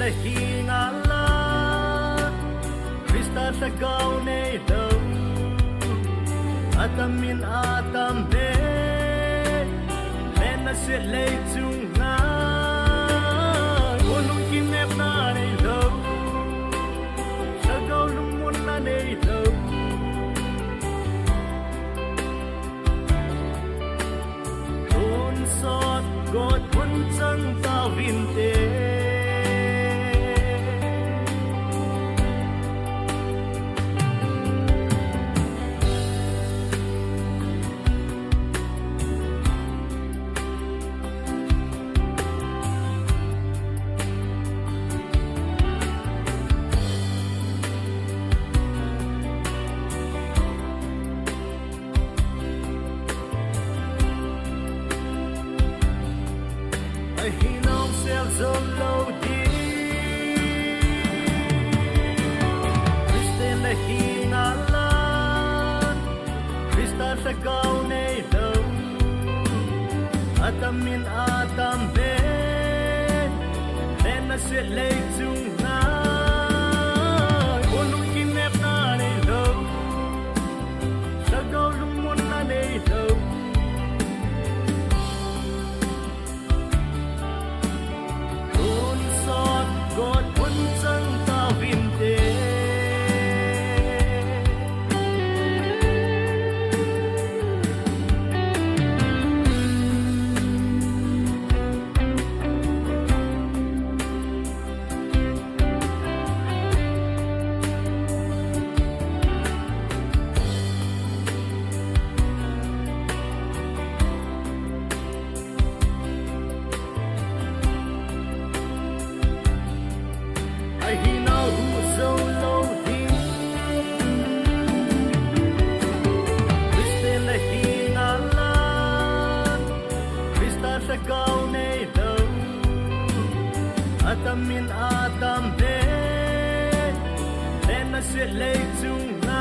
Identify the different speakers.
Speaker 1: là hi ngã la Krista sa gao nei đâu Atamin atam be Lena se lei chung nga Olung kim nep na nei đâu Sa gao lung mun na nei đâu Tun sot God pun sang ta vin te Gao nei đâu Atamin atam be Lena sweat lei chung na Olung kim nep na nei đâu Sa gao lung mun na nei đâu Tun sot God pun sang ta vin te Gao nei đâu Atamin atam be Lena sweat lei chung